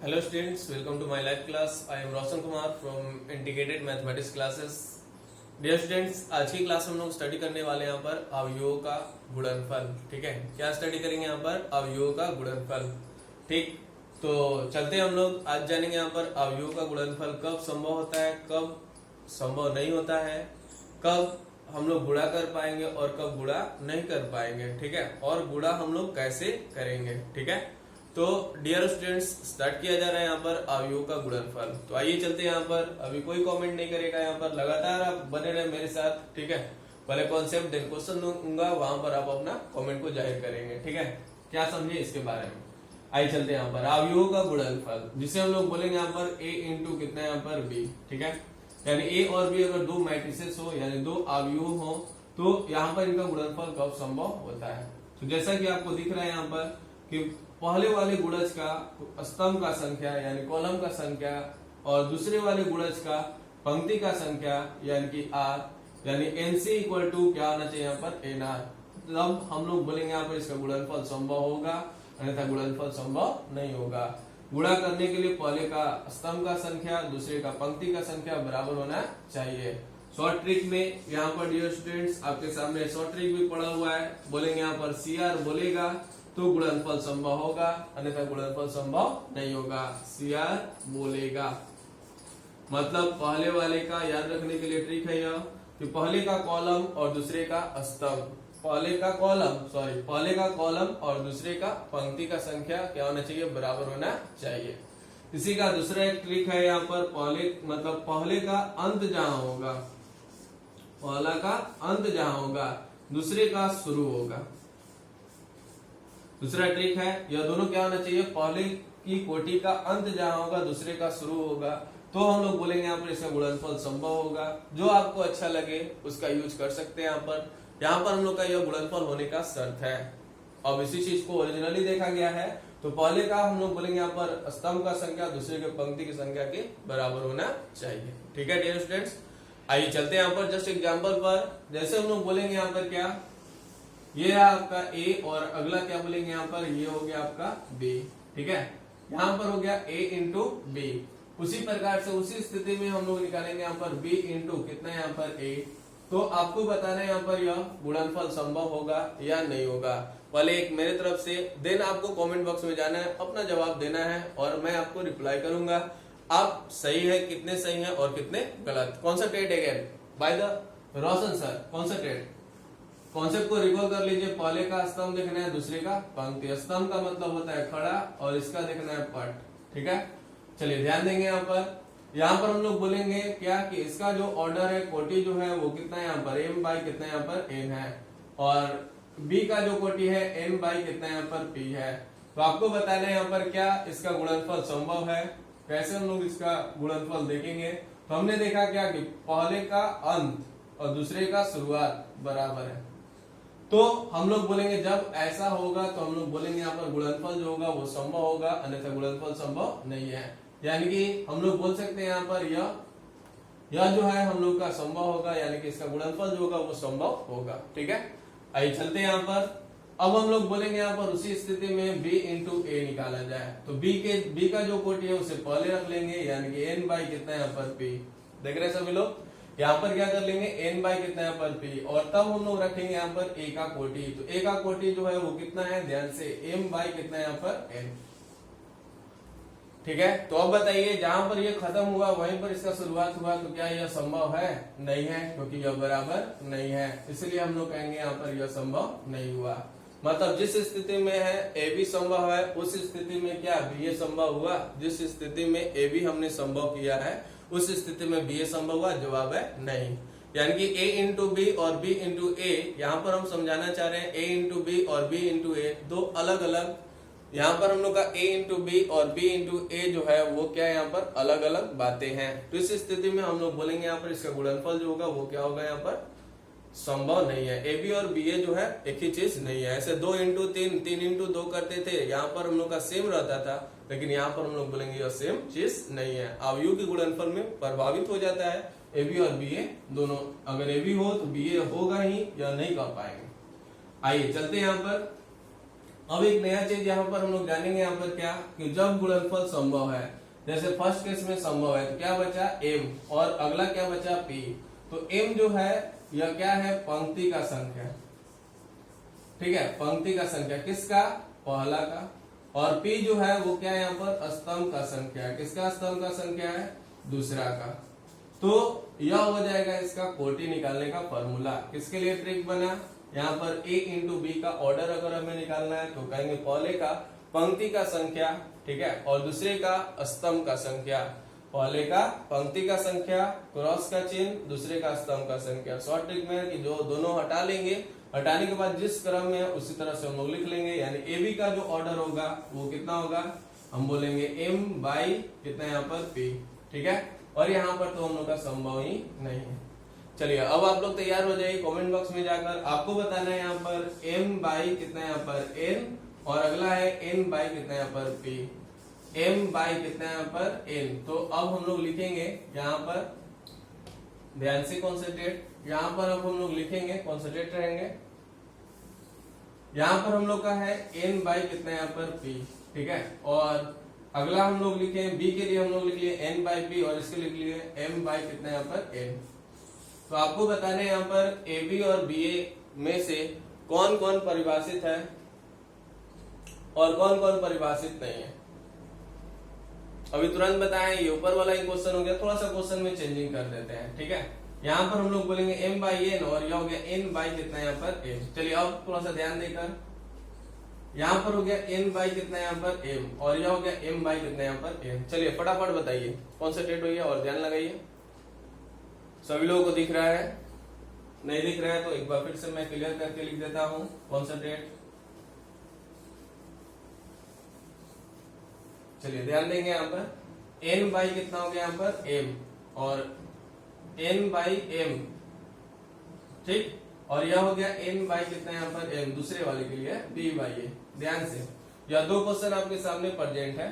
Hello students, welcome to my live class. I am Roshan Kumar from Integrated Mathematics Classes. Dear students, आज की class में हम लोग study करने वाले हैं यहाँ पर अवयवों का गुणनफल। ठीक है, क्या स्टडी करेंगे यहाँ पर? अवयवों का गुणनफल। ठीक, तो चलते हैं हम लोग आज जानेंगे यहाँ पर अवयवों का गुणनफल कब संभव होता है, कब संभव नहीं होता है, कब हम लोग गुणा कर पाएंगे और कब गुणा नहीं कर पाएंगे। ठीक है, और गुणा हम लोग कैसे करेंगे। ठीक है, तो डियर स्टूडेंट्स स्टार्ट किया जा रहा है यहाँ पर अवयवों का गुणनफल। तो आइए चलते हैं यहाँ पर। अभी कोई कमेंट नहीं करेगा यहाँ पर, लगातार आप बने रहे मेरे साथ। ठीक है, पहले कॉन्सेप्ट देन क्वेश्चन दूंगा, वहां पर आप अपना कमेंट को जाहिर करेंगे। ठीक है, क्या समझे इसके बारे में। आइए चलते हैं यहाँ पर अवयवों का गुणनफल, जिसे हम लोग बोलेंगे यहाँ पर a इंटू कितना यहाँ पर b। ठीक है, यानी a और b अगर दो मैट्रिसेस हो यानी दो अवयव हो तो यहाँ पर इनका गुणनफल कब संभव होता है। तो जैसा कि आपको दिख रहा है यहाँ पर कि पहले वाले गुणज का स्तंभ का संख्या यानी कॉलम का संख्या और दूसरे वाले गुणज का पंक्ति का संख्या यानी कि r यानी nc इक्वल टू क्या होना चाहिए यहाँ पर nr। तब हम लोग बोलेंगे यहाँ पर इसका गुणनफल संभव होगा, अन्यथा गुणनफल संभव नहीं होगा। गुणा करने के लिए पहले का स्तंभ का संख्या दूसरे का पंक्ति का संख्या बराबर होना चाहिए। शॉर्ट ट्रिक में यहाँ पर डियर स्टूडेंट्स आपके सामने शॉर्ट ट्रिक भी पड़ा हुआ है। बोलेंगे यहाँ पर CR बोलेगा तो गुणनफल संभव होगा, अन्यथा गुणनफल संभव नहीं होगा। CR बोलेगा मतलब पहले वाले का याद रखने के लिए ट्रिक है यह कि पहले का कॉलम और दूसरे का स्तंभ, पहले का कॉलम और दूसरे का पंक्ति का संख्या क्या होना चाहिए, बराबर होना चाहिए। इसी का दूसरा एक ट्रिक है यहाँ पर पहले का अंत जहां होगा, पहला का अंत जहां होगा दूसरे का शुरू होगा। दूसरा ट्रिक है यह दोनों क्या होना चाहिए, पहले की कोटि का अंत जहां होगा दूसरे का शुरू होगा। तो हम लोग बोलेंगे यहाँ पर इसका गुणनफल संभव होगा। जो आपको अच्छा लगे उसका यूज कर सकते हैं। यहाँ पर हम लोग का यह गुणनफल होने का शर्त है। अब इसी चीज को ओरिजिनली देखा गया है तो पहले का हम लोग बोलेंगे यहाँ पर स्तंभ का संख्या दूसरे के पंक्ति की संख्या के बराबर होना चाहिए। ठीक है डियर स्टूडेंट्स, आइए चलते हैं यहाँ पर जस्ट एग्जाम्पल पर। जैसे हम लोग बोलेंगे यहाँ पर क्या, ये आपका A और अगला क्या बोलेंगे यहाँ पर, ये हो गया आपका B। ठीक है, यहाँ पर हो गया A इंटू B। उसी प्रकार से उसी स्थिति में हम लोग निकालेंगे यहाँ पर B इंटू कितना यहाँ पर A। तो आपको बताना है यहाँ पर यह गुणनफल संभव होगा या नहीं होगा। पहले एक मेरे तरफ से, देन आपको कमेंट बॉक्स में जाना है, अपना जवाब देना है और मैं आपको रिप्लाई करूंगा। आप सही है, कितने सही है और कितने गलत। Concentrate again by the Roshan sir, concentrate. Concept को रिकॉल कर लीजिए। पहले का स्तंभ देखना है दूसरे का पंक्ति। स्तंभ का मतलब होता है खड़ा और इसका देखना है पट। ठीक है, चलिए ध्यान देंगे यहाँ पर हम लोग बोलेंगे क्या कि इसका जो ऑर्डर है, कोटि जो है वो कितना है यहाँ पर m बाई कितना यहाँ पर n है, और b का जो कोटि है n बाई कितना यहाँ पर p है। तो आपको बताना है यहाँ पर क्या इसका गुणनफल संभव है। कैसे हम लोग इसका गुणनफल देखेंगे, तो हमने देखा क्या कि पहले का अंत और दूसरे का शुरुआत बराबर है। तो हम लोग बोलेंगे जब ऐसा होगा तो हम लोग बोलेंगे यहाँ पर गुणनफल जो होगा वो संभव होगा, अन्यथा गुणनफल संभव नहीं है। यानी कि हम लोग बोल सकते हैं यहाँ पर यह जो है हम लोग का संभव होगा, यानी कि इसका गुणनफल जो होगा वो संभव होगा। ठीक है, आइए चलते हैं यहाँ पर। अब हम लोग बोलेंगे यहाँ पर उसी स्थिति में b इंटू a निकाला जाए। तो b का जो कोटि है उसे पहले रख लेंगे, यानी कि n बाई कितना यहाँ पर p। देख रहे हैं सभी लोग, यहाँ पर क्या कर लेंगे n बाई कितना यहाँ पर p, और तब हम लोग रखेंगे यहाँ पर a का कोटि। तो a का कोटि जो है वो कितना है, ध्यान से m बाई कितना यहाँ पर n। ठीक है, तो अब बताइए जहां पर ये खत्म हुआ वहीं पर इसका शुरुआत हुआ, तो क्या यह संभव है? नहीं है, क्योंकि यह बराबर नहीं है। इसलिए हम लोग कहेंगे यहाँ पर यह संभव नहीं हुआ। मतलब जिस स्थिति में है ए बी संभव है, उस स्थिति में क्या बी ए संभव हुआ। जिस स्थिति में ए बी हमने संभव किया है उस स्थिति में बी ए संभव हुआ। जवाब है नहीं। यानी कि a इंटू बी और b इंटू ए, यहाँ पर हम समझाना चाह रहे हैं a इंटू बी और b इंटू ए दो अलग अलग, यहाँ पर हम लोग का a इंटू बी और b इंटू ए जो है वो क्या यहाँ पर अलग अलग बातें हैं। तो इस स्थिति में हम लोग बोलेंगे यहाँ पर इसका गुणनफल जो होगा वो क्या होगा, यहाँ पर संभव नहीं है। ए बी और बी ए जो है एक ही चीज नहीं है। ऐसे 2 इंटू 3, 3 इंटू 2 करते थे, यहाँ पर हम लोग का सेम रहता था, लेकिन यहाँ पर हम लोग बोलेंगे यह सेम चीज नहीं है। अवयव के गुणनफल में प्रभावित हो जाता है ए बी और बी ए दोनों। अगर ए बी हो तो बी ए होगा ही या नहीं कर पाएंगे। आइए चलते हैं यहाँ पर। अब एक नया चीज यहाँ पर हम लोग जानेंगे यहाँ पर क्या कि जब गुणनफल संभव है, जैसे फर्स्ट केस में संभव है तो क्या बचा m और अगला क्या बचा p। तो m जो है यह क्या है पंक्ति का संख्या, ठीक है, पंक्ति का संख्या किसका, पहला का, और p जो है वो क्या है यहाँ पर स्तंभ का संख्या है, किसका स्तंभ का संख्या है, दूसरा का। तो यह हो जाएगा इसका कोटि निकालने का फॉर्मूला। किसके लिए ट्रिक बना, यहाँ पर a इंटू बी का ऑर्डर अगर हमें निकालना है तो कहेंगे पहले का पंक्ति का संख्या, ठीक है, और दूसरे का स्तंभ का संख्या। पहले का पंक्ति का संख्या क्रॉस का चिन्ह, दूसरे का स्तंभ का संख्या। शॉर्ट ट्रिक में है कि जो दोनों हटा लेंगे, हटाने के बाद जिस क्रम में है उसी तरह से हम लोग लिख लेंगे। यानी ए बी का जो ऑर्डर होगा वो कितना होगा, हम बोलेंगे m बाई कितना यहाँ पर p, ठीक है, और यहाँ पर तो हम लोग का संभव ही नहीं है। चलिए अब आप लोग तैयार हो जाइए, कमेंट बॉक्स में जाकर आपको बताना है यहाँ पर m बाई कितना यहाँ पर n और अगला है n बाई कितना यहाँ पर p, m बाई कितना यहाँ पर n। तो अब हम लोग लिखेंगे यहाँ पर, ध्यान से कॉन्सेंट्रेट, यहाँ पर अब हम लोग लिखेंगे, कॉन्सेंट्रेट रहेंगे। यहाँ पर हम लोग का है n बाई कितना यहाँ पर p, ठीक है, और अगला हम लोग लिखे b के लिए हम लोग लिख लिए n बाई p और इसके लिख लिए m बाई कितना यहाँ पर n। तो आपको बताना है यहाँ पर AB और BA में से कौन कौन परिभाषित है और कौन कौन परिभाषित नहीं है। अभी तुरंत बताएं, ये ऊपर वाला ही क्वेश्चन हो गया, थोड़ा सा क्वेश्चन में चेंजिंग कर देते हैं, ठीक है। यहाँ पर हम लोग बोलेंगे m बाई n और यह हो गया n बाई कितना यहाँ पर m। चलिए अब थोड़ा सा ध्यान देकर, यहाँ पर हो गया n बाई कितना यहाँ पर m और यह हो गया m बाई कितना यहाँ पर n। चलिए फटाफट बताइए, कॉन्सेंट्रेट होइए और ध्यान लगाइए। सभी लोगों को दिख रहा है, नहीं दिख रहा है तो एक बार फिर से मैं क्लियर करके लिख देता हूं, कॉन्सेंट्रेट। चलिए ध्यान देंगे यहाँ पर n बाई कितना हो गया यहाँ पर m और n बाई m, ठीक, और यह हो गया n बाई कितना यहाँ पर m, दूसरे वाले के लिए b बाई a। ध्यान से यह दो क्वेश्चन आपके सामने प्रेजेंट है।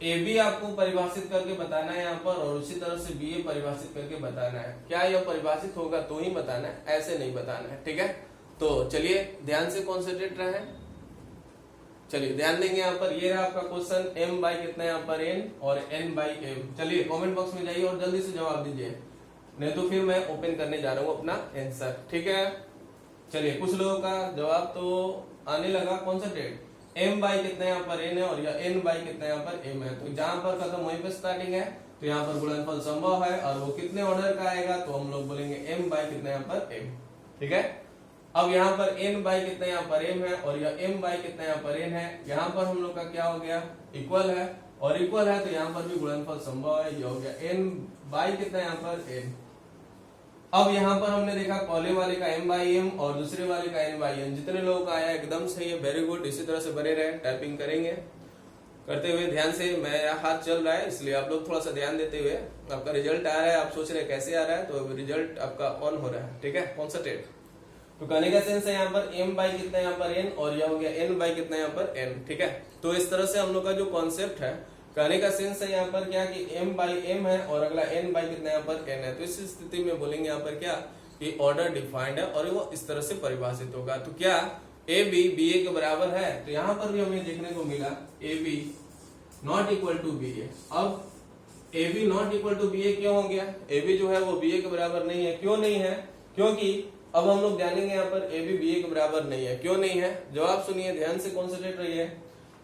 ए बी आपको परिभाषित करके बताना है यहाँ पर और उसी तरह से बी ए परिभाषित करके बताना है। क्या यह परिभाषित होगा तो ही बताना है, ऐसे नहीं बताना है, ठीक है। तो चलिए ध्यान से कॉन्सेंट्रेट रहे, चलिए ध्यान देंगे यहाँ पर। ये रहा आपका क्वेश्चन m बाई कितना यहाँ पर n और n बाई m। चलिए कमेंट बॉक्स में जाइए और जल्दी से जवाब दीजिए, नहीं तो फिर मैं ओपन करने जा रहा हूँ अपना आंसर, ठीक है। चलिए कुछ लोगों का जवाब तो आने लगा, कॉन्सेंट्रेट। m बाई कितना यहाँ पर n है और यह n बाई कितना यहाँ पर m है। तो जहां पर खत्म वहीं पे स्टार्टिंग है, तो यहाँ पर गुणनफल संभव है और वो कितने ऑर्डर का आएगा, तो हम लोग बोलेंगे m बाई कितना यहाँ पर m, ठीक है। अब यहाँ पर n बाई कितना यहाँ पर m है और यह m बाई कितना यहाँ पर n है। यहाँ पर हम लोग का क्या हो गया, इक्वल है, और इक्वल है तो यहाँ पर भी गुणनफल संभव है, यह हो गया n बाई कितना यहाँ पर n। अब यहाँ पर हमने देखा पहले वाले का m बाई m और दूसरे वाले का n बाई n। जितने लोगों का आया एकदम सही है, वेरी गुड। इसी तरह से बने रहे, टाइपिंग करेंगे करते हुए ध्यान से। मेरा हाथ चल रहा है इसलिए आप लोग थोड़ा सा ध्यान देते हुए, आपका रिजल्ट आ रहा है, आप सोच रहे हैं कैसे आ रहा है, तो रिजल्ट आपका ऑन हो रहा है, ठीक है, कॉन्सेंट्रेट। तो कहने का सेंस है यहाँ पर m बाई कितना यहाँ पर n और यह हो गया n बाई कितना यहाँ पर n, ठीक है। तो इस तरह से हम लोग का जो कॉन्सेप्ट है, कहने का सेंस है यहाँ पर क्या कि m बाई m है और अगला n बाई कितना यहाँ पर n है। तो इस स्थिति में बोलेंगे यहाँ पर क्या कि ऑर्डर डिफाइंड है और वो इस तरह से परिभाषित होगा। तो क्या ए बी बी ए के बराबर है, तो यहाँ पर भी हमें देखने को मिला A B not equal to B A. अब A B not equal to B A क्यों हो गया, ए बी जो है वो बी ए के बराबर नहीं है। क्यों नहीं है, क्योंकि अब हम लोग जानेंगे यहाँ पर ए बी बी ए के बराबर नहीं है। क्यों नहीं है, जवाब सुनिए, ध्यान से कॉन्सेंट्रेट रहिए।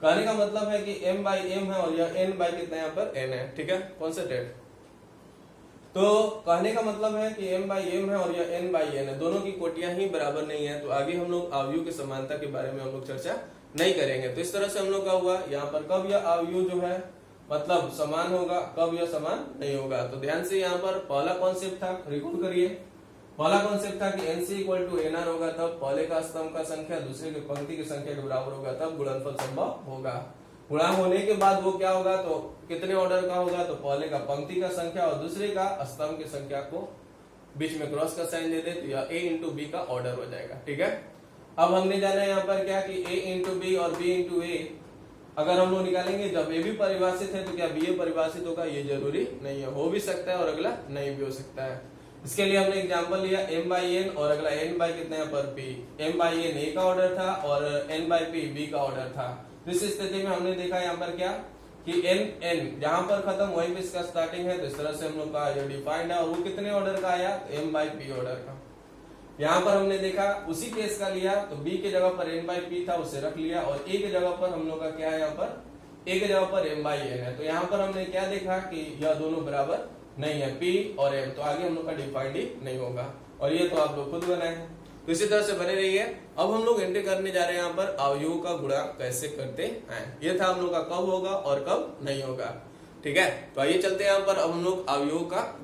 कहने का मतलब है कि m बाई m है और यह n बाई कितना यहाँ पर n है, ठीक है, कॉन्सेंट्रेट। तो कहने का मतलब है कि m बाई m है और यह n बाई n है, दोनों की कोटियां ही बराबर नहीं है। तो आगे हम लोग अवयव की समानता के बारे में हम लोग चर्चा नहीं करेंगे। तो इस तरह से हम लोग का हुआ यहाँ पर कब यह अवयव जो है मतलब समान होगा, कब यह समान नहीं होगा। तो ध्यान से यहाँ पर पहला कॉन्सेप्ट था, रिकॉर्ड करिए। पहला कॉन्सेप्ट था कि NC इक्वल टू NR होगा, तब पहले का स्तंभ का संख्या दूसरे की पंक्ति की संख्या के बराबर होगा, तब गुणनफल संभव होगा। गुणा होने के बाद वो क्या होगा, तो कितने ऑर्डर का होगा, तो पहले का पंक्ति का संख्या और दूसरे का स्तंभ की संख्या को बीच में क्रॉस का साइन दे दे तो यह A इंटू बी का ऑर्डर हो जाएगा, ठीक है। अब हमने जाना है यहाँ पर क्या कि A इंटू बी और B इंटू A अगर हम लोग निकालेंगे, जब A भी परिभाषित है तो क्या B A परिभाषित होगा, ये जरूरी नहीं है, हो भी सकता है और अगला नहीं भी हो सकता है। इसके लिए हमने एग्जांपल लिया m बाई एन और अगला n बाई कितने यहाँ पर p। m by n a का ऑर्डर था और n बाई p b का ऑर्डर था। तो इस स्थिति में हमने देखा यहाँ पर क्या कि n जहां पर खत्म वहीं पे इसका स्टार्टिंग है, तो इस तरह से हम लोग का जो डिफाइंड है वो कितने ऑर्डर का आया, तो m बाई p ऑर्डर का। यहाँ पर हमने देखा उसी केस का लिया, तो b के जगह पर n बाई p था उसे रख लिया, और a के जगह पर हम लोग का क्या है यहाँ पर a के जगह पर m बाई n है। तो यहाँ पर हमने क्या देखा कि यह दोनों बराबर नहीं है, p और m, तो आगे हम लोग का डिफाइंड ही नहीं होगा। और ये तो आप लोग खुद बनाए हैं, तो इसी तरह से बने रहिए। अब हम लोग एंट्री करने जा रहे हैं यहाँ पर अवयवों का गुणा कैसे करते हैं। ये था हम लोग का कब होगा और कब नहीं होगा। ठीक है, तो आइए चलते हैं यहाँ पर अब हम लोग अवयवों का